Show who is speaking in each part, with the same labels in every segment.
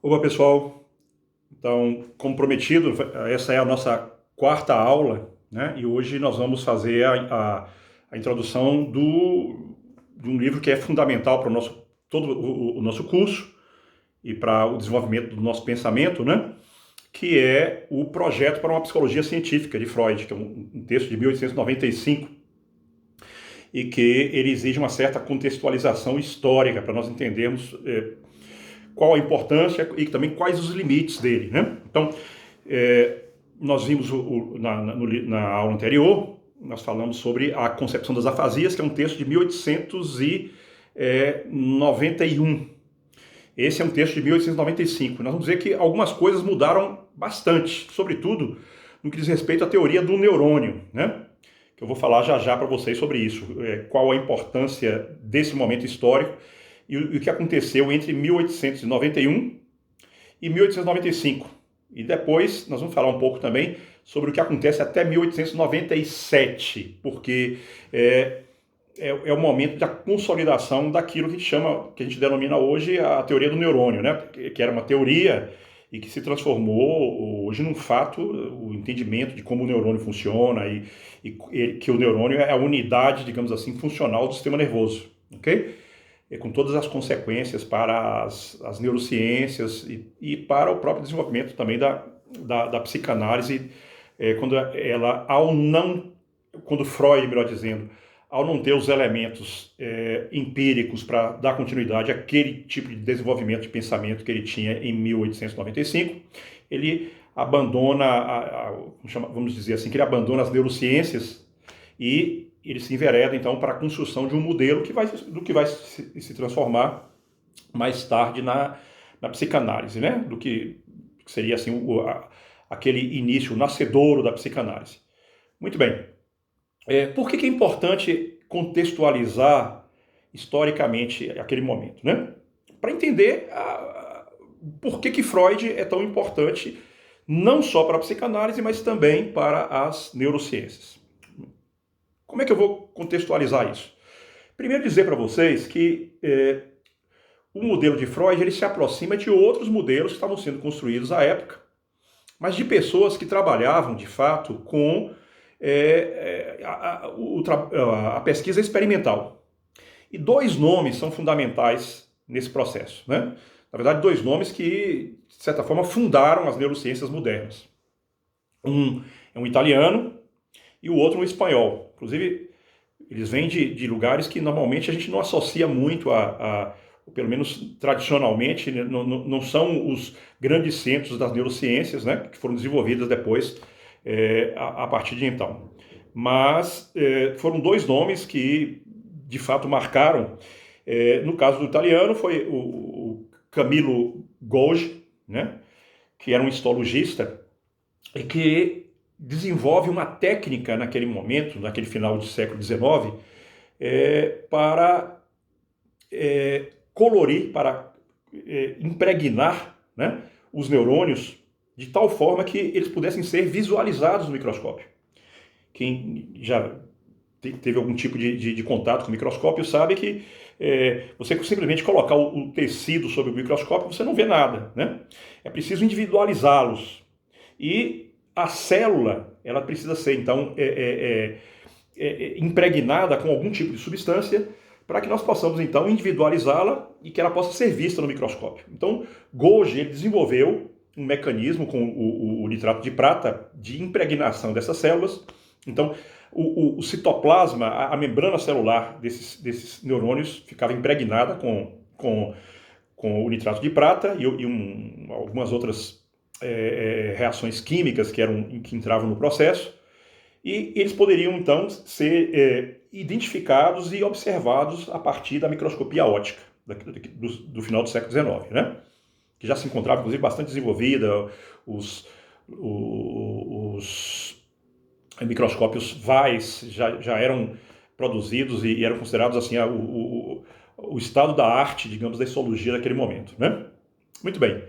Speaker 1: Olá pessoal, então como prometido, essa é a nossa quarta aula, né? E hoje nós vamos fazer a introdução de um livro que é fundamental para todo o nosso curso e para o desenvolvimento do nosso pensamento, né? Que é o Projeto para uma Psicologia Científica, de Freud, que é um texto de 1895, e que ele exige uma certa contextualização histórica para nós entendermos qual a importância e também quais os limites dele, né? Então, nós vimos na aula anterior, nós falamos sobre a concepção das afasias, que é um texto de 1891. Esse é um texto de 1895. Nós vamos ver que algumas coisas mudaram bastante, sobretudo no que diz respeito à teoria do neurônio, né? Que eu vou falar já já para vocês sobre isso, qual a importância desse momento histórico e o que aconteceu entre 1891 e 1895. E depois nós vamos falar um pouco também sobre o que acontece até 1897, porque é o momento da consolidação daquilo que a gente denomina hoje a teoria do neurônio, né? Que era uma teoria e que se transformou hoje num fato, o entendimento de como o neurônio funciona e que o neurônio é a unidade, digamos assim, funcional do sistema nervoso, ok? Com todas as consequências para as neurociências e para o próprio desenvolvimento também da psicanálise, quando Freud, melhor dizendo, ao não ter os elementos empíricos para dar continuidade àquele tipo de desenvolvimento de pensamento que ele tinha em 1895, ele abandona, vamos dizer assim, que ele abandona as neurociências e ele se envereda, então, para a construção de um modelo que vai se transformar mais tarde na psicanálise, né? Do que seria, assim, aquele início nascedouro da psicanálise. Muito bem. Por que é importante contextualizar historicamente aquele momento, né? Para entender por que Freud é tão importante, não só para a psicanálise, mas também para as neurociências. Como é que eu vou contextualizar isso? Primeiro dizer para vocês que o modelo de Freud ele se aproxima de outros modelos que estavam sendo construídos à época, mas de pessoas que trabalhavam, de fato, com a pesquisa experimental. E dois nomes são fundamentais nesse processo, né? Na verdade, dois nomes que, de certa forma, fundaram as neurociências modernas. Um é um italiano e o outro um espanhol. Inclusive, eles vêm de lugares que normalmente a gente não associa muito pelo menos tradicionalmente, não são os grandes centros das neurociências, né, que foram desenvolvidas depois, a partir de então. Mas foram dois nomes que, de fato, marcaram. No caso do italiano, foi o Camillo Golgi, né, que era um histologista e que desenvolve uma técnica naquele momento, naquele final do século XIX, para colorir, para impregnar, né, os neurônios de tal forma que eles pudessem ser visualizados no microscópio. Quem já teve algum tipo de contato com o microscópio sabe que você simplesmente colocar o tecido sobre o microscópio, você não vê nada, né? É preciso individualizá-los. E a célula, ela precisa ser, então, impregnada com algum tipo de substância para que nós possamos, então, individualizá-la e que ela possa ser vista no microscópio. Então, Golgi ele desenvolveu um mecanismo com o nitrato de prata de impregnação dessas células. Então, o citoplasma, a membrana celular desses neurônios ficava impregnada com o nitrato de prata e algumas outras reações químicas que entravam no processo, e eles poderiam, então, ser identificados e observados a partir da microscopia óptica do final do século XIX, né? Que já se encontrava, inclusive, bastante desenvolvida, os microscópios Weiss já eram produzidos e eram considerados assim o estado da arte, digamos, da histologia daquele momento, né? Muito bem.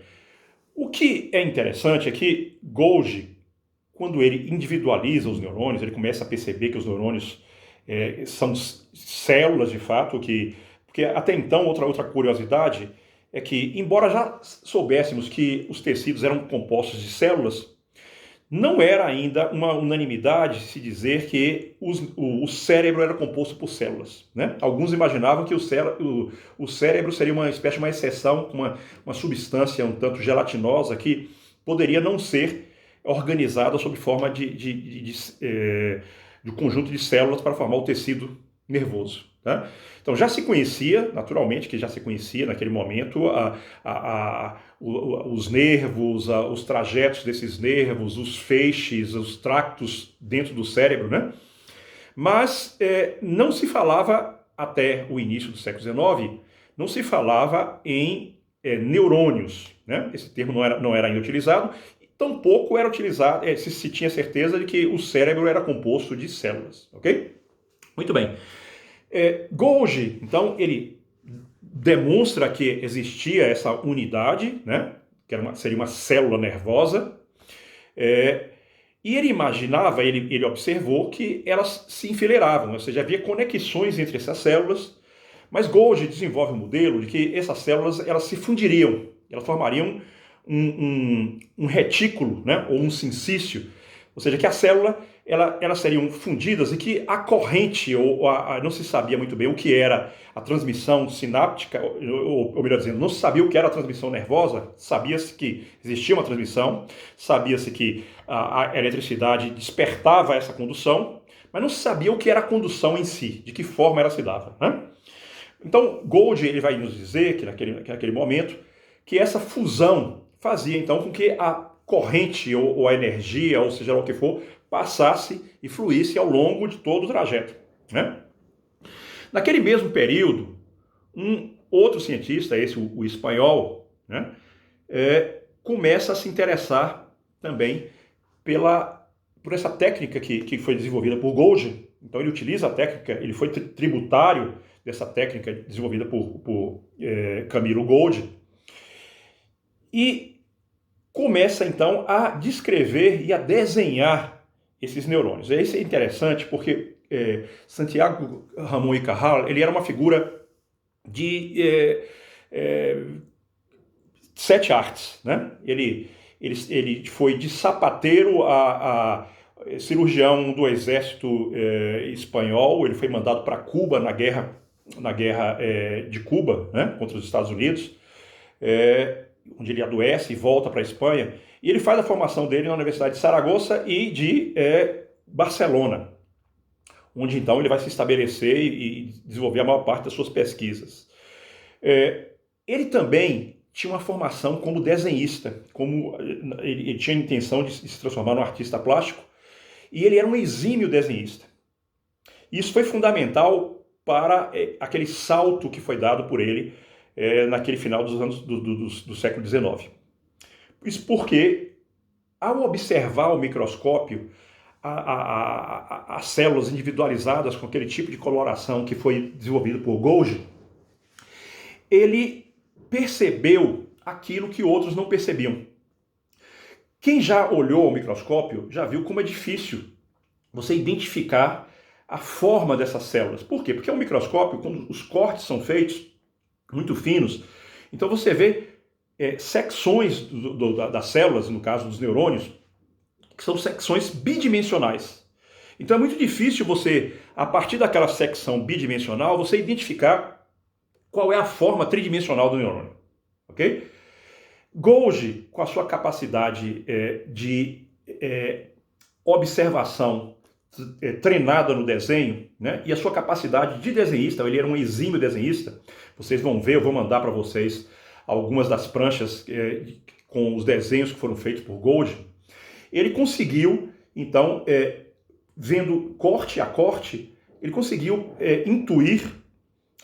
Speaker 1: O que é interessante é que Golgi, quando ele individualiza os neurônios, ele começa a perceber que os neurônios são células de fato, porque até então, outra curiosidade é que, embora já soubéssemos que os tecidos eram compostos de células, não era ainda uma unanimidade se dizer que o cérebro era composto por células, né? Alguns imaginavam que o cérebro seria uma espécie de uma exceção, uma substância um tanto gelatinosa que poderia não ser organizada sob forma de conjunto de células para formar o tecido nervoso. Tá? Então já se conhecia, naturalmente que já se conhecia naquele momento os nervos, os trajetos desses nervos, os feixes, os tractos dentro do cérebro, né? Mas não se falava, até o início do século XIX, não se falava em neurônios, né? Esse termo não era ainda utilizado, e tampouco era utilizado, se tinha certeza de que o cérebro era composto de células, ok? Muito bem. Golgi, então, ele demonstra que existia essa unidade, né, que seria uma célula nervosa, e ele imaginava, ele observou que elas se enfileiravam, ou seja, havia conexões entre essas células, mas Golgi desenvolve um modelo de que essas células elas se fundiriam, elas formariam um retículo, né, ou um sincício, ou seja, que a célula elas seriam fundidas e que a corrente, não se sabia muito bem o que era a transmissão sináptica, ou melhor dizendo, não se sabia o que era a transmissão nervosa, sabia-se que existia uma transmissão, sabia-se que a eletricidade despertava essa condução, mas não se sabia o que era a condução em si, de que forma ela se dava, né? Então, Golgi ele vai nos dizer que naquele momento, que essa fusão fazia então com que a corrente ou a energia, ou seja lá o que for, passasse e fluísse ao longo de todo o trajeto, né? Naquele mesmo período, um outro cientista, o espanhol, né, começa a se interessar também por essa técnica que foi desenvolvida por Golgi. Então ele utiliza a técnica, ele foi tributário dessa técnica desenvolvida por Camilo Golgi, e começa então a descrever e a desenhar esses neurônios. Isso é interessante porque Santiago Ramón y Cajal, ele era uma figura de 7 artes, né? Ele foi de sapateiro a cirurgião do exército espanhol. Ele foi mandado para Cuba na guerra de Cuba, né, contra os Estados Unidos, onde ele adoece e volta para a Espanha. E ele faz a formação dele na Universidade de Saragoça e de Barcelona, onde então ele vai se estabelecer e desenvolver a maior parte das suas pesquisas. Ele também tinha uma formação como desenhista, ele tinha a intenção de se transformar num artista plástico, e ele era um exímio desenhista. Isso foi fundamental para aquele salto que foi dado por ele naquele final dos anos do século XIX. Isso porque, ao observar o microscópio, as células individualizadas com aquele tipo de coloração que foi desenvolvido por Golgi, ele percebeu aquilo que outros não percebiam. Quem já olhou ao microscópio já viu como é difícil você identificar a forma dessas células. Por quê? Porque o microscópio, quando os cortes são feitos muito finos, então você vê secções das células, no caso dos neurônios, que são secções bidimensionais. Então é muito difícil você, a partir daquela secção bidimensional, você identificar qual é a forma tridimensional do neurônio. Ok? Golgi, com a sua capacidade de observação treinada no desenho, né, e a sua capacidade de desenhista, ele era um exímio desenhista. Vocês vão ver, eu vou mandar para vocês algumas das pranchas com os desenhos que foram feitos por Golgi. Ele conseguiu, então, vendo corte a corte, ele conseguiu intuir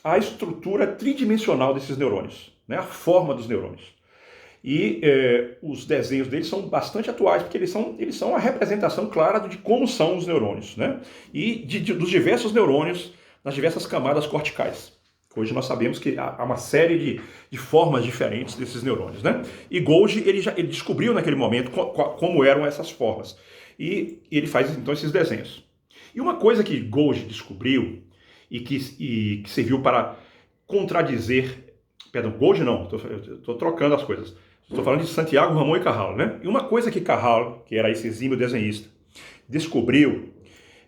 Speaker 1: a estrutura tridimensional desses neurônios, né, a forma dos neurônios. E os desenhos deles são bastante atuais, porque eles são a representação clara de como são os neurônios, né? E dos diversos neurônios nas diversas camadas corticais. Hoje nós sabemos que há uma série de formas diferentes desses neurônios, né? E Golgi ele descobriu naquele momento como eram essas formas. E ele faz então esses desenhos. E uma coisa que Golgi descobriu e que serviu para contradizer Perdão, Golgi não, estou trocando as coisas. Estou falando de Santiago Ramon e Cajal, né? E uma coisa que Cajal, que era esse exímio desenhista, descobriu,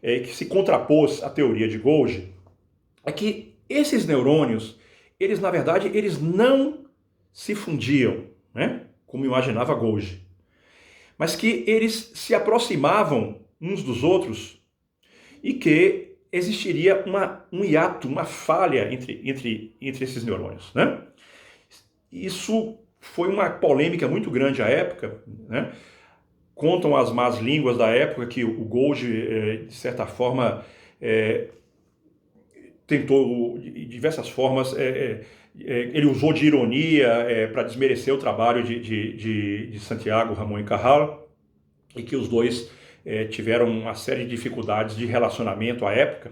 Speaker 1: que se contrapôs à teoria de Golgi, é que esses neurônios, eles na verdade, eles não se fundiam, né? Como imaginava Golgi, mas que eles se aproximavam uns dos outros e que existiria um hiato, uma falha entre esses neurônios, né? Isso foi uma polêmica muito grande à época, né? Contam as más línguas da época que o Golgi, de certa forma, tentou, de diversas formas, ele usou de ironia para desmerecer o trabalho de Santiago Ramon e Cajal, e que os dois tiveram uma série de dificuldades de relacionamento à época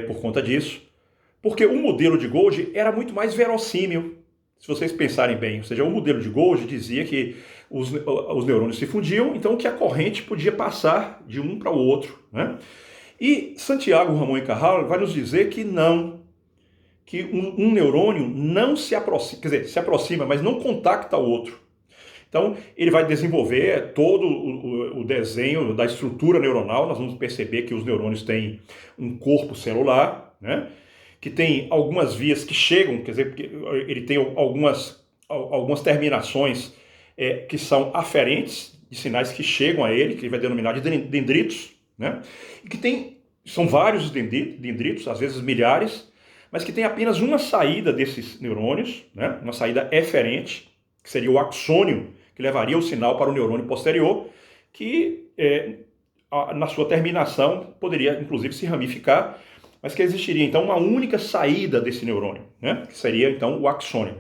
Speaker 1: por conta disso, porque o modelo de Golgi era muito mais verossímil, se vocês pensarem bem. Ou seja, o modelo de Golgi dizia que os neurônios se fundiam, então que a corrente podia passar de um para o outro, né? E Santiago Ramon e Cajal vai nos dizer que não, que um neurônio não se aproxima, quer dizer, se aproxima, mas não contacta o outro. Então, ele vai desenvolver todo o desenho da estrutura neuronal. Nós vamos perceber que os neurônios têm um corpo celular, né? Que tem algumas vias que chegam, quer dizer, ele tem algumas terminações que são aferentes, de sinais que chegam a ele, que ele vai denominar de dendritos, né? E que são vários dendritos, às vezes milhares, mas que tem apenas uma saída desses neurônios, né? Uma saída eferente, que seria o axônio, que levaria o sinal para o neurônio posterior, que na sua terminação poderia inclusive se ramificar, mas que existiria então uma única saída desse neurônio, né? Que seria então o axônio.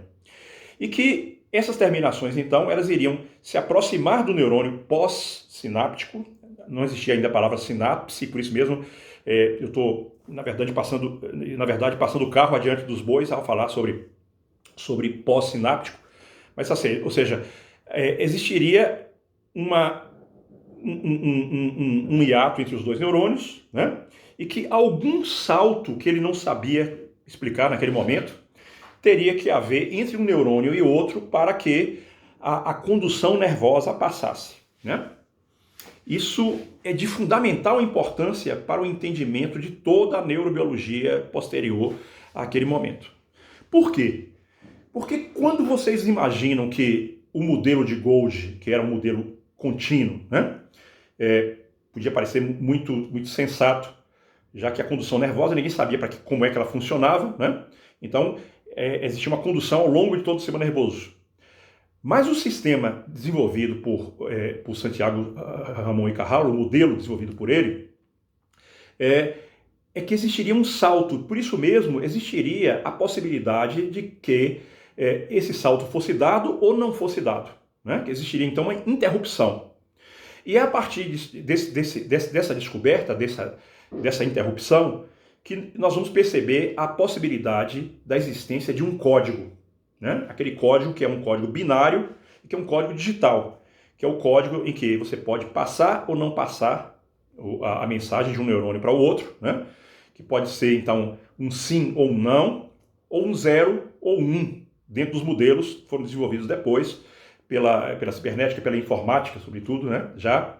Speaker 1: E que essas terminações então elas iriam se aproximar do neurônio pós-sináptico. Não existia ainda a palavra sinapse, por isso mesmo eu estou, na verdade, passando o carro adiante dos bois ao falar sobre pós-sináptico. Mas, assim, ou seja, existiria um hiato entre os dois neurônios, né? E que algum salto que ele não sabia explicar naquele momento teria que haver entre um neurônio e outro para que a condução nervosa passasse, né? Isso é de fundamental importância para o entendimento de toda a neurobiologia posterior àquele momento. Por quê? Porque quando vocês imaginam que o modelo de Golgi, que era um modelo contínuo, né, podia parecer muito, muito sensato, já que a condução nervosa, ninguém sabia como é que ela funcionava, né? Então, existia uma condução ao longo de todo o sistema nervoso. Mas o sistema desenvolvido por Santiago Ramon e Cajal, o modelo desenvolvido por ele, é que existiria um salto. Por isso mesmo, existiria a possibilidade de que esse salto fosse dado ou não fosse dado, né? Que existiria então uma interrupção. E é a partir dessa descoberta, dessa interrupção, que nós vamos perceber a possibilidade da existência de um código, né? Aquele código que é um código binário e que é um código digital, que é o código em que você pode passar ou não passar a mensagem de um neurônio para o outro, né? Que pode ser então um sim ou um não, ou um 0 ou 1, dentro dos modelos que foram desenvolvidos depois pela cibernética, pela informática, sobretudo, né? Já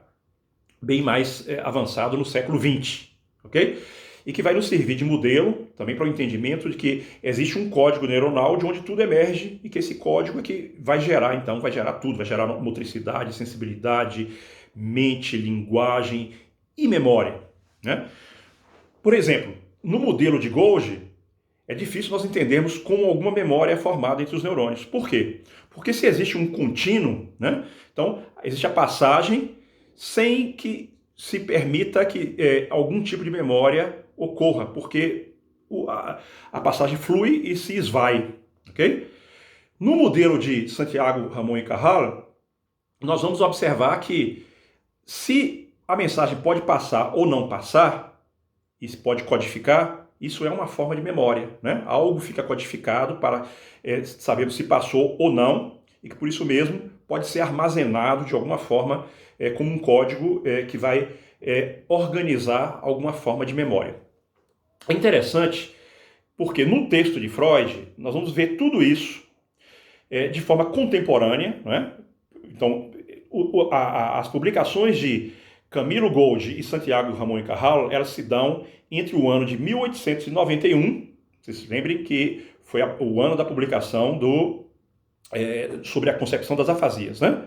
Speaker 1: bem mais avançado no século XX, ok? E que vai nos servir de modelo também para o entendimento de que existe um código neuronal de onde tudo emerge e que esse código é que vai gerar tudo, vai gerar motricidade, sensibilidade, mente, linguagem e memória, né? Por exemplo, no modelo de Golgi, é difícil nós entendermos como alguma memória é formada entre os neurônios. Por quê? Porque se existe um contínuo, né? Então existe a passagem sem que se permita que algum tipo de memória ocorra, porque a passagem flui e se esvai, ok? No modelo de Santiago Ramon e Cajal, nós vamos observar que se a mensagem pode passar ou não passar, e se pode codificar, isso é uma forma de memória, né? Algo fica codificado para sabermos se passou ou não, e que por isso mesmo pode ser armazenado de alguma forma como um código que vai organizar alguma forma de memória. É interessante Porque no texto de Freud, nós vamos ver tudo isso de forma contemporânea, né? Então, as publicações de Camilo Golgi e Santiago Ramón y Cajal, elas se dão entre o ano de 1891, vocês se lembrem que foi o ano da publicação sobre a concepção das afasias, né?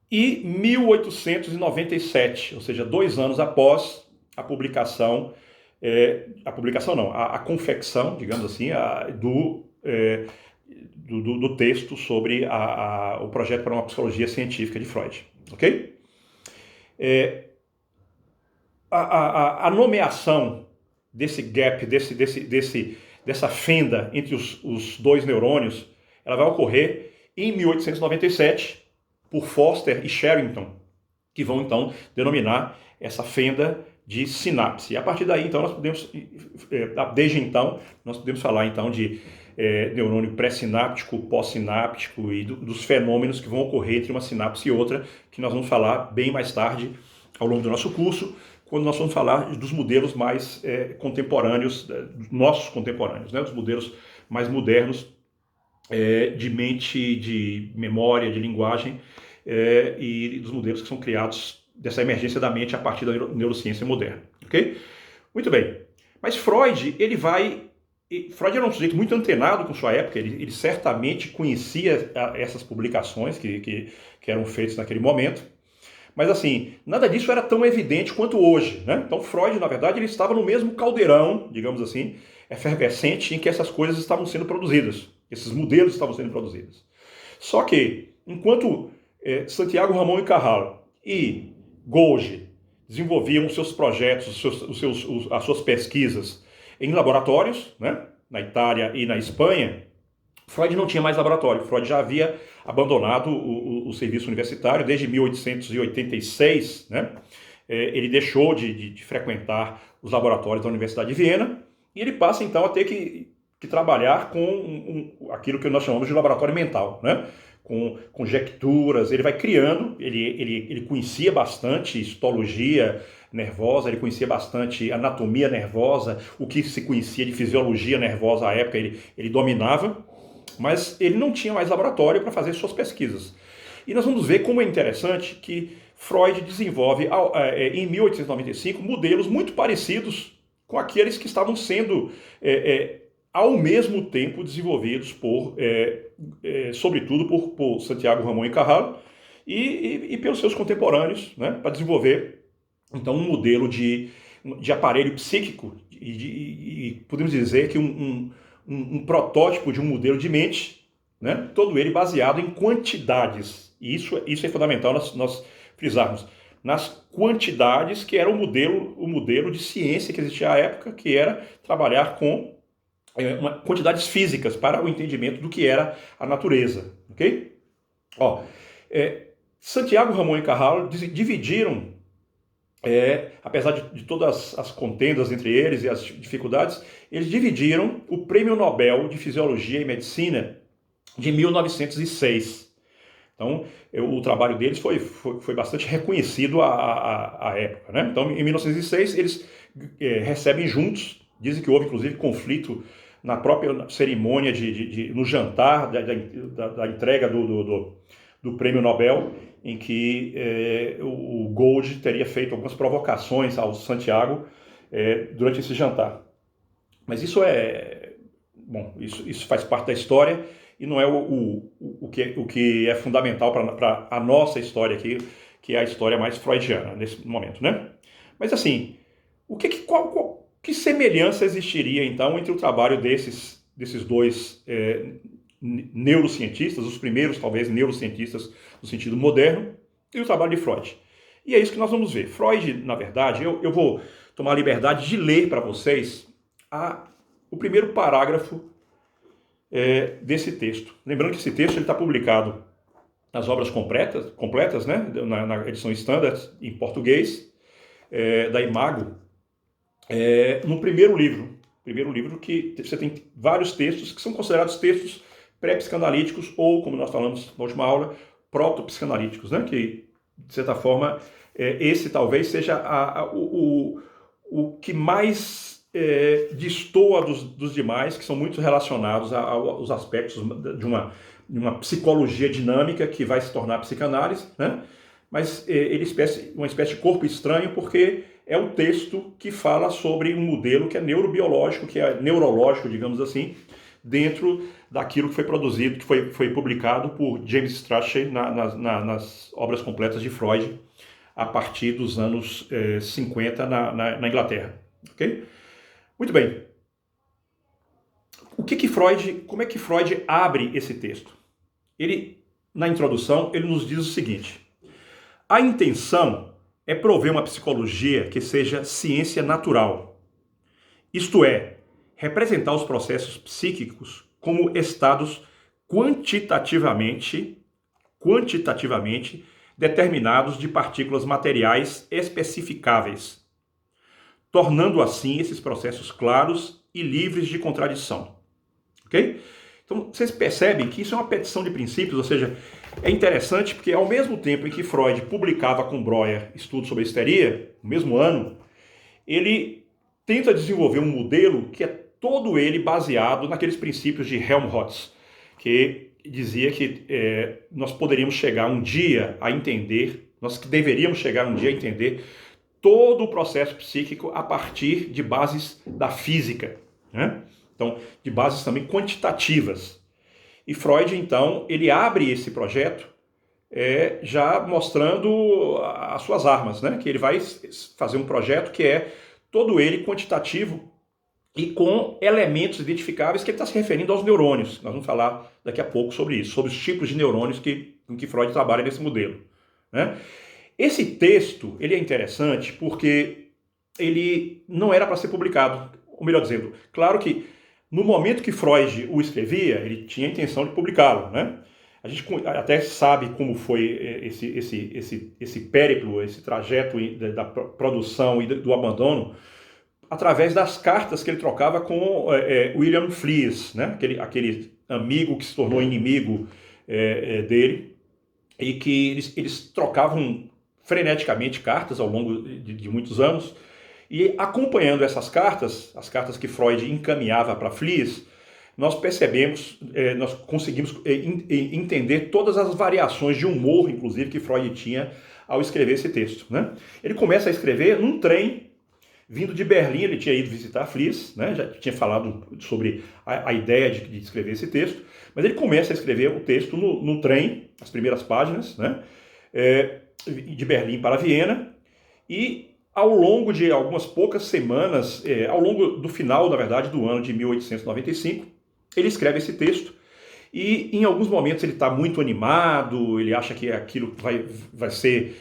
Speaker 1: E 1897, ou seja, 2 anos após a publicação, a confecção, digamos assim, do texto sobre o projeto para uma psicologia científica de Freud, ok? A nomeação desse gap, dessa fenda entre os dois neurônios, ela vai ocorrer em 1897 por Foster e Sherrington, que vão então denominar essa fenda de sinapse. E a partir daí, então, desde então, nós podemos falar então de neurônio pré-sináptico, pós-sináptico e dos fenômenos que vão ocorrer entre uma sinapse e outra, que nós vamos falar bem mais tarde ao longo do nosso curso, quando nós vamos falar dos modelos mais contemporâneos, nossos contemporâneos, né? Os modelos mais modernos de mente, de memória, de linguagem e dos modelos que são criados dessa emergência da mente a partir da neurociência moderna, ok? Muito bem. Mas Freud era um sujeito muito antenado com sua época, ele certamente conhecia essas publicações que eram feitas naquele momento, mas assim, nada disso era tão evidente quanto hoje, né? Então Freud, na verdade, ele estava no mesmo caldeirão, digamos assim, efervescente em que essas coisas estavam sendo produzidas, esses modelos estavam sendo produzidos. Só que, enquanto Santiago Ramón y Cajal e Golgi desenvolviam seus projetos, as suas pesquisas em laboratórios, né, na Itália e na Espanha, Freud não tinha mais laboratório. Freud já havia abandonado o serviço universitário desde 1886, né? Ele deixou de frequentar os laboratórios da Universidade de Viena e ele passa então a ter que trabalhar com aquilo que nós chamamos de laboratório mental, né? Com conjecturas, ele vai criando, ele conhecia bastante histologia nervosa, ele conhecia bastante anatomia nervosa, o que se conhecia de fisiologia nervosa à época ele dominava, mas ele não tinha mais laboratório para fazer suas pesquisas. E nós vamos ver como é interessante que Freud desenvolve em 1895 modelos muito parecidos com aqueles que estavam sendo ao mesmo tempo desenvolvidos sobretudo por Santiago Ramón y Cajal e pelos seus contemporâneos, né, para desenvolver então um modelo de aparelho psíquico e podemos dizer que um protótipo de um modelo de mente, né, todo ele baseado em quantidades. E isso é fundamental nós frisarmos nas quantidades, que era o modelo de ciência que existia à época, que era trabalhar com quantidades físicas para o entendimento do que era a natureza, ok? Santiago Ramón y Cajal dividiram, apesar de todas as contendas entre eles e as dificuldades, eles dividiram o Prêmio Nobel de Fisiologia e Medicina de 1906. Então, o trabalho deles foi bastante reconhecido à época, né? Então, em 1906, eles recebem juntos, dizem que houve, inclusive, conflito na própria cerimônia, no jantar da entrega do Prêmio Nobel, em que o Golgi teria feito algumas provocações ao Santiago durante esse jantar. Mas isso isso faz parte da história e não é o que é fundamental para a nossa história aqui, que é a história mais freudiana nesse momento, né? Mas assim, que semelhança existiria então entre o trabalho desses dois neurocientistas, os primeiros talvez neurocientistas no sentido moderno, e o trabalho de Freud? E é isso que nós vamos ver. Freud, na verdade, eu vou tomar a liberdade de ler para vocês o primeiro parágrafo desse texto. Lembrando que esse texto está publicado nas obras completas, né, na edição Standard em português, da Imago, no primeiro livro que você tem vários textos que são considerados textos pré-psicanalíticos ou, como nós falamos na última aula, proto-psicanalíticos, né? Que, de certa forma, esse talvez seja o que mais destoa dos demais, que são muito relacionados aos aspectos de uma psicologia dinâmica que vai se tornar psicanálise, né? Mas ele é uma espécie de corpo estranho porque é o texto que fala sobre um modelo que é neurobiológico, que é neurológico, digamos assim, dentro daquilo que foi produzido, que foi publicado por James Strachey nas obras completas de Freud, a partir dos anos 50 na Inglaterra. Okay? Muito bem. Como é que Freud abre esse texto? Ele, na introdução, ele nos diz o seguinte: a intenção é prover uma psicologia que seja ciência natural, isto é, representar os processos psíquicos como estados quantitativamente determinados de partículas materiais especificáveis, tornando assim esses processos claros e livres de contradição. Ok? Então, vocês percebem que isso é uma petição de princípios, ou seja, é interessante porque ao mesmo tempo em que Freud publicava com Breuer estudos sobre a histeria, no mesmo ano, ele tenta desenvolver um modelo que é todo ele baseado naqueles princípios de Helmholtz, que dizia que nós poderíamos chegar um dia a entender, nós que deveríamos chegar um dia a entender todo o processo psíquico a partir de bases da física, né? Então, de bases também quantitativas. E Freud, então, ele abre esse projeto já mostrando as suas armas, né? Que ele vai fazer um projeto que é todo ele quantitativo e com elementos identificáveis que ele está se referindo aos neurônios. Nós vamos falar daqui a pouco sobre isso, sobre os tipos de neurônios com que Freud trabalha nesse modelo, né? Esse texto ele é interessante porque ele não era para ser publicado, ou melhor dizendo, claro que no momento que Freud o escrevia, ele tinha a intenção de publicá-lo, né? A gente até sabe como foi esse périplo, esse trajeto da produção e do abandono, através das cartas que ele trocava com William Fliess, né? Aquele amigo que se tornou inimigo dele, e que eles trocavam freneticamente cartas ao longo de muitos anos. E acompanhando essas cartas, as cartas que Freud encaminhava para Fliess, nós percebemos, nós conseguimos entender todas as variações de humor, inclusive, que Freud tinha ao escrever esse texto, né? Ele começa a escrever num trem, vindo de Berlim, ele tinha ido visitar Fliess, né? Já tinha falado sobre a ideia de escrever esse texto, mas ele começa a escrever o texto no trem, as primeiras páginas, né? De Berlim para Viena, e ao longo de algumas poucas semanas, ao longo do final, na verdade, do ano de 1895, ele escreve esse texto e em alguns momentos ele está muito animado, ele acha que aquilo vai ser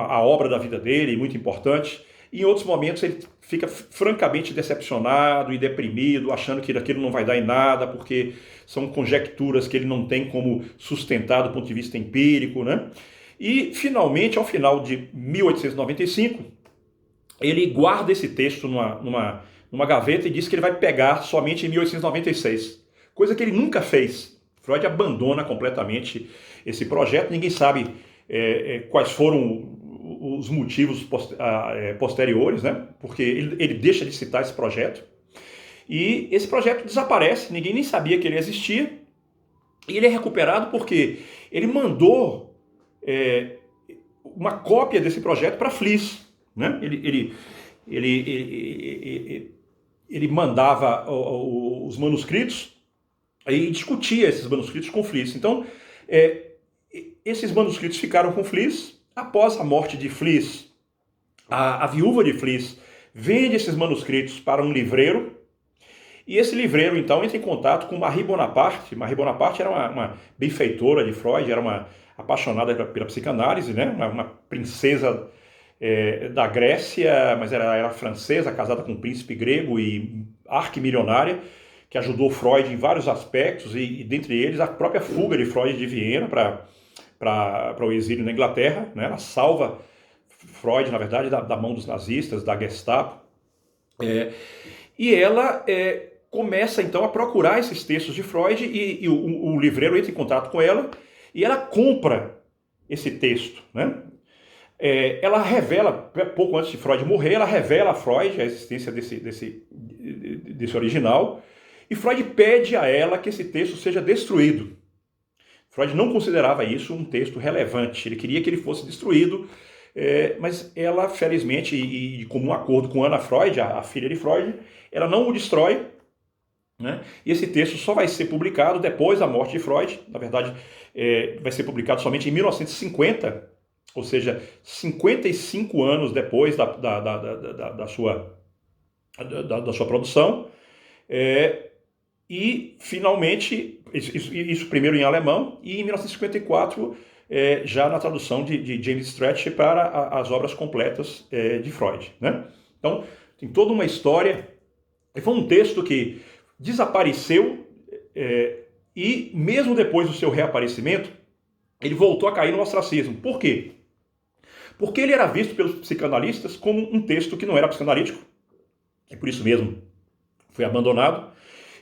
Speaker 1: a obra da vida dele, muito importante. E em outros momentos ele fica francamente decepcionado e deprimido, achando que aquilo não vai dar em nada, porque são conjecturas que ele não tem como sustentar do ponto de vista empírico, né? E, finalmente, ao final de 1895, ele guarda esse texto numa gaveta e diz que ele vai pegar somente em 1896, coisa que ele nunca fez. Freud abandona completamente esse projeto, ninguém sabe quais foram os motivos posteriores, né? Porque ele deixa de citar esse projeto, e esse projeto desaparece, ninguém nem sabia que ele existia, e ele é recuperado porque ele mandou uma cópia desse projeto para Fliess, né? Ele mandava os manuscritos e discutia esses manuscritos com Fliess. Então, esses manuscritos ficaram com Fliess. Após a morte de Fliess, a viúva de Fliess vende esses manuscritos para um livreiro, e esse livreiro, então, entra em contato com Marie Bonaparte. Marie Bonaparte era uma benfeitora de Freud, era uma apaixonada pela psicanálise, né? Uma princesa da Grécia, mas era francesa, casada com um príncipe grego e arquimilionária, que ajudou Freud em vários aspectos, e dentre eles a própria fuga de Freud de Viena para o exílio na Inglaterra, né? Ela salva Freud, na verdade, da mão dos nazistas, da Gestapo, e ela começa então a procurar esses textos de Freud, e o livreiro entra em contato com ela, e ela compra esse texto, né? ela revela, pouco antes de Freud morrer, ela revela a Freud a existência desse original, e Freud pede a ela que esse texto seja destruído. Freud não considerava isso um texto relevante, ele queria que ele fosse destruído, mas ela, felizmente, e como um acordo com Anna Freud, a filha de Freud, ela não o destrói, né? E esse texto só vai ser publicado depois da morte de Freud. Na verdade, vai ser publicado somente em 1950, ou seja, 55 anos depois da sua produção. E, finalmente, isso primeiro em alemão, e em 1954, já na tradução de James Stretch para as obras completas de Freud, né? Então, tem toda uma história. Foi um texto que desapareceu, e mesmo depois do seu reaparecimento, ele voltou a cair no ostracismo. Por quê? Porque ele era visto pelos psicanalistas como um texto que não era psicanalítico, e por isso mesmo foi abandonado,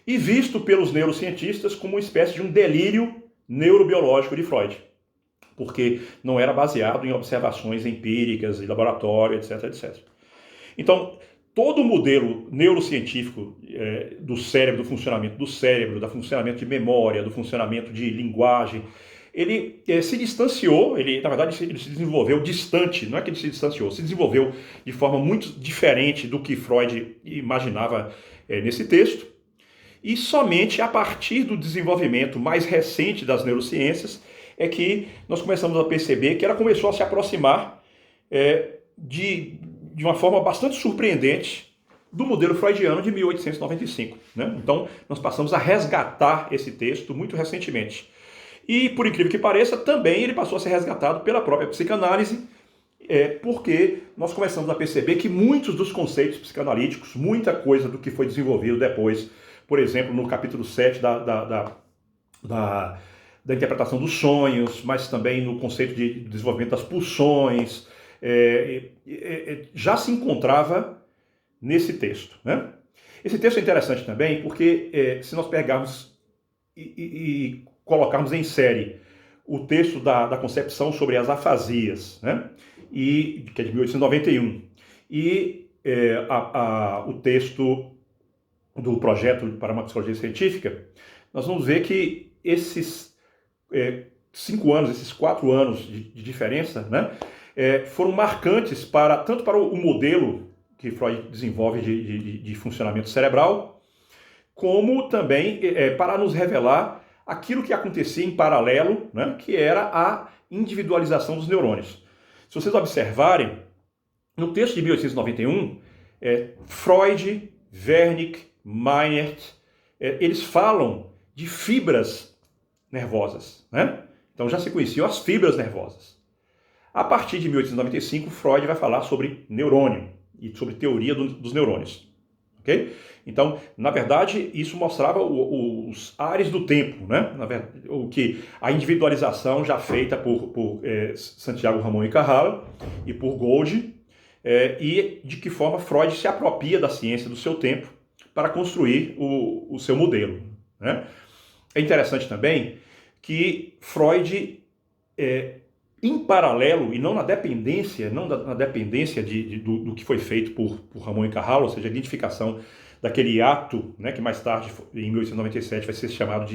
Speaker 1: e visto pelos neurocientistas como uma espécie de um delírio neurobiológico de Freud, porque não era baseado em observações empíricas, de laboratório, etc, etc. Então, todo o modelo neurocientífico do cérebro, do funcionamento do cérebro, do funcionamento de memória, do funcionamento de linguagem, ele se distanciou, na verdade, ele se desenvolveu distante, não é que ele se distanciou, se desenvolveu de forma muito diferente do que Freud imaginava nesse texto, e somente a partir do desenvolvimento mais recente das neurociências é que nós começamos a perceber que ela começou a se aproximar de uma forma bastante surpreendente do modelo freudiano de 1895. Né? Então, nós passamos a resgatar esse texto muito recentemente. E, por incrível que pareça, também ele passou a ser resgatado pela própria psicanálise, porque nós começamos a perceber que muitos dos conceitos psicanalíticos, muita coisa do que foi desenvolvido depois, por exemplo, no capítulo 7 da interpretação dos sonhos, mas também no conceito de desenvolvimento das pulsões, já se encontrava nesse texto, né? Esse texto é interessante também porque se nós pegarmos e colocarmos em série o texto da concepção sobre as afasias, né? Que é de 1891, e o texto do projeto para uma psicologia científica, nós vamos ver que esses 5 anos, esses 4 anos de diferença, né, foram marcantes tanto para o modelo que Freud desenvolve de funcionamento cerebral, como também para nos revelar aquilo que acontecia em paralelo, né, que era a individualização dos neurônios. Se vocês observarem, no texto de 1891, Freud, Wernicke, Meinert, eles falam de fibras nervosas, né? Então já se conheciam as fibras nervosas. A partir de 1895, Freud vai falar sobre neurônio e sobre teoria dos neurônios. Okay? Então, na verdade, isso mostrava os ares do tempo, né? O que a individualização já feita por Santiago Ramón y Cajal e por Golgi, e de que forma Freud se apropria da ciência do seu tempo para construir o seu modelo, né? É interessante também que Freud, em paralelo e não na dependência, do que foi feito por Ramón y Cajal, ou seja, a identificação daquele ato, né, que mais tarde, em 1897, vai ser chamado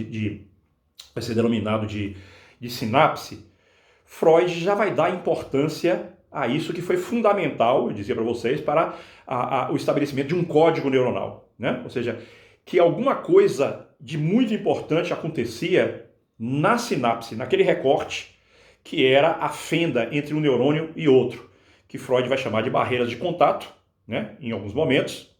Speaker 1: vai ser denominado de sinapse. Freud já vai dar importância a isso que foi fundamental, eu dizia para vocês, para o estabelecimento de um código neuronal, né? Ou seja, que alguma coisa de muito importante acontecia na sinapse, naquele recorte, que era a fenda entre um neurônio e outro, que Freud vai chamar de barreiras de contato, né, em alguns momentos,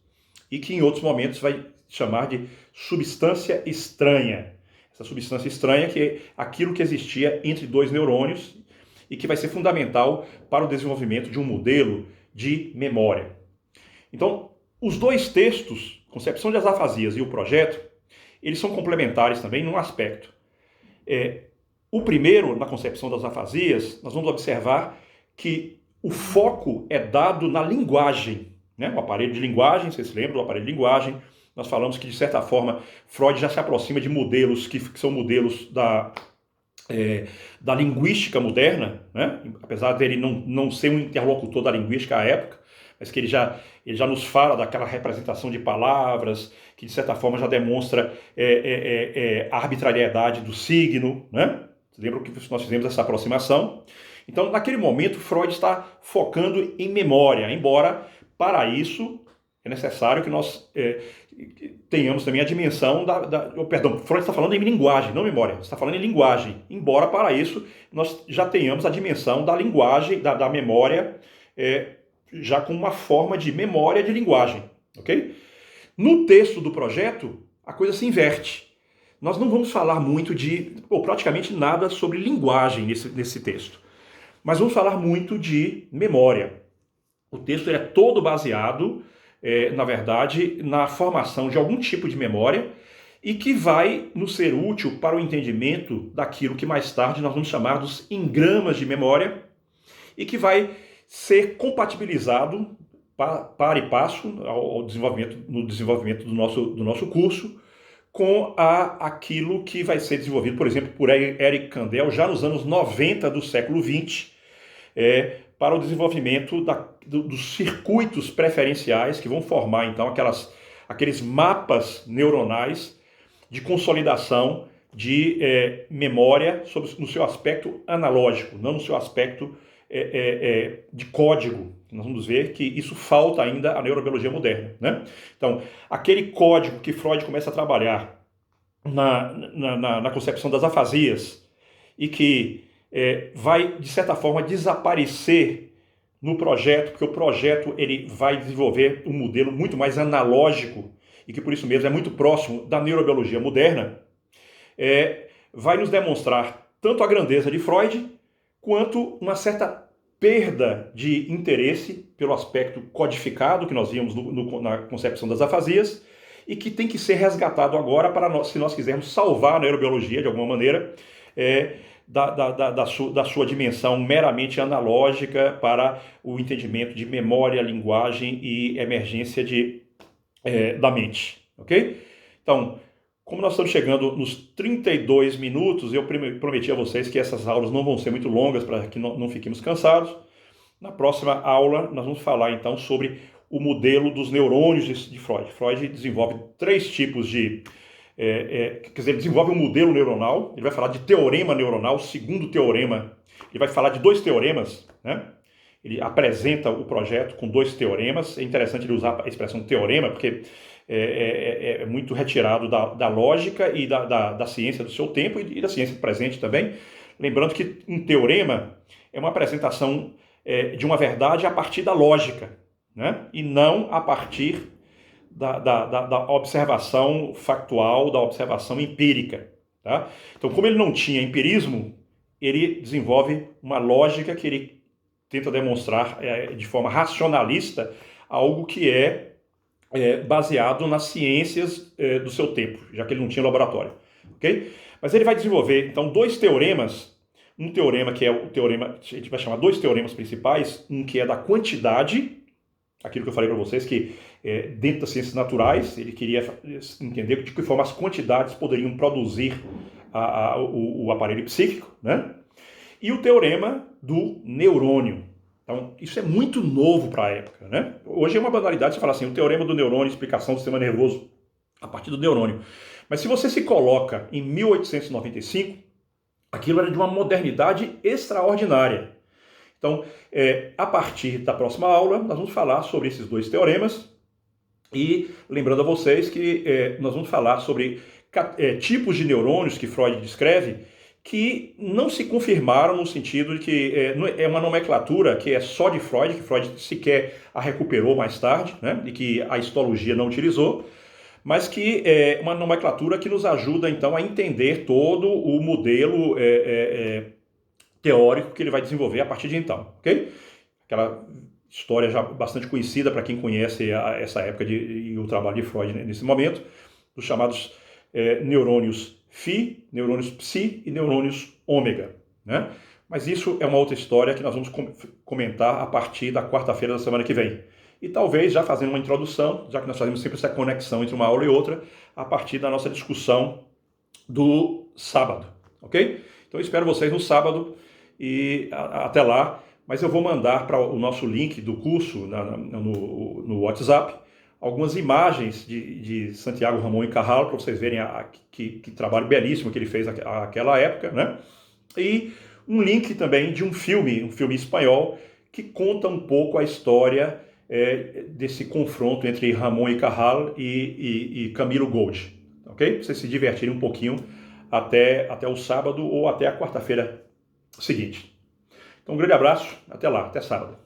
Speaker 1: e que em outros momentos vai chamar de substância estranha. Essa substância estranha que é aquilo que existia entre dois neurônios e que vai ser fundamental para o desenvolvimento de um modelo de memória. Então, os dois textos, Concepção das Afasias e o Projeto, eles são complementares também num aspecto. O primeiro, na Concepção das Afasias, nós vamos observar que o foco é dado na linguagem, né? O aparelho de linguagem, vocês se lembram do aparelho de linguagem? Nós falamos que, de certa forma, Freud já se aproxima de modelos que são modelos da linguística moderna, né? Apesar dele não ser um interlocutor da linguística à época, mas que ele já nos fala daquela representação de palavras, que de certa forma já demonstra a arbitrariedade do signo, né? Vocês lembram que nós fizemos essa aproximação? Então, naquele momento, Freud está focando em memória, embora para isso é necessário que nós tenhamos também a dimensão perdão, Freud está falando em linguagem, não memória, está falando em linguagem, embora para isso nós já tenhamos a dimensão da linguagem, da memória, já com uma forma de memória de linguagem, ok? No texto do projeto, a coisa se inverte. Nós não vamos falar muito praticamente nada sobre linguagem nesse texto, mas vamos falar muito de memória. O texto é todo baseado, na verdade, na formação de algum tipo de memória e que vai nos ser útil para o entendimento daquilo que mais tarde nós vamos chamar dos engramas de memória e que vai ser compatibilizado para e passo no desenvolvimento do nosso curso com aquilo que vai ser desenvolvido, por exemplo, por Eric Kandel já nos anos 90 do século XX, para o desenvolvimento dos circuitos preferenciais que vão formar, então, aqueles mapas neuronais de consolidação de memória no seu aspecto analógico, não no seu aspecto de código. Nós vamos ver que isso falta ainda à neurobiologia moderna, né? Então, aquele código que Freud começa a trabalhar na concepção das afasias e que vai, de certa forma, desaparecer no projeto, porque o projeto ele vai desenvolver um modelo muito mais analógico e que, por isso mesmo, é muito próximo da neurobiologia moderna, vai nos demonstrar tanto a grandeza de Freud, quanto uma certa perda de interesse pelo aspecto codificado que nós vimos na concepção das afasias e que tem que ser resgatado agora se nós quisermos salvar a neurobiologia de alguma maneira, da sua dimensão meramente analógica para o entendimento de memória, linguagem e emergência da mente, ok? Então, como nós estamos chegando nos 32 minutos, eu prometi a vocês que essas aulas não vão ser muito longas para que não fiquemos cansados. Na próxima aula, nós vamos falar então sobre o modelo dos neurônios de Freud. Freud desenvolve 3 tipos quer dizer, ele desenvolve um modelo neuronal, ele vai falar de teorema neuronal, o segundo teorema, ele vai falar de 2 teoremas, né? Ele apresenta o projeto com 2 teoremas, é interessante ele usar a expressão teorema, porque é muito retirado da lógica e da ciência do seu tempo e da ciência presente também, lembrando que um teorema é uma apresentação de uma verdade a partir da lógica, né? E não a partir da observação factual, da observação empírica. Tá? Então, como ele não tinha empirismo, ele desenvolve uma lógica que ele tenta demonstrar de forma racionalista algo que baseado nas ciências do seu tempo, já que ele não tinha laboratório. Okay? Mas ele vai desenvolver, então, 2 teoremas. Um teorema que é o teorema, a gente vai chamar 2 teoremas principais, um que é da quantidade, aquilo que eu falei para vocês, que dentro das ciências naturais, ele queria entender de que forma as quantidades poderiam produzir o aparelho psíquico, né? E o teorema do neurônio. Então, isso é muito novo para a época, né? Hoje é uma banalidade você falar assim, o teorema do neurônio, explicação do sistema nervoso a partir do neurônio. Mas se você se coloca em 1895, aquilo era de uma modernidade extraordinária. Então, a partir da próxima aula, nós vamos falar sobre esses 2 teoremas e lembrando a vocês que nós vamos falar sobre tipos de neurônios que Freud descreve que não se confirmaram no sentido de que é uma nomenclatura que é só de Freud, que Freud sequer a recuperou mais tarde, né, e que a histologia não utilizou, mas que é uma nomenclatura que nos ajuda então a entender todo o modelo teórico que ele vai desenvolver a partir de então, ok? Aquela história já bastante conhecida para quem conhece essa época e o trabalho de Freud nesse momento, dos chamados neurônios Phi, neurônios Psi e neurônios ômega, né? Mas isso é uma outra história que nós vamos comentar a partir da quarta-feira da semana que vem. E talvez já fazendo uma introdução, já que nós fazemos sempre essa conexão entre uma aula e outra, a partir da nossa discussão do sábado, ok? Então eu espero vocês no sábado e até lá. Mas eu vou mandar para o nosso link do curso no WhatsApp algumas imagens de Santiago Ramón y Cajal, para vocês verem que trabalho belíssimo que ele fez naquela época, né? E um link também de um filme espanhol, que conta um pouco a história desse confronto entre Ramón y Cajal e Camilo Gold, ok? Pra vocês se divertirem um pouquinho até o sábado ou até a quarta-feira seguinte. Então, um grande abraço, até lá, até sábado.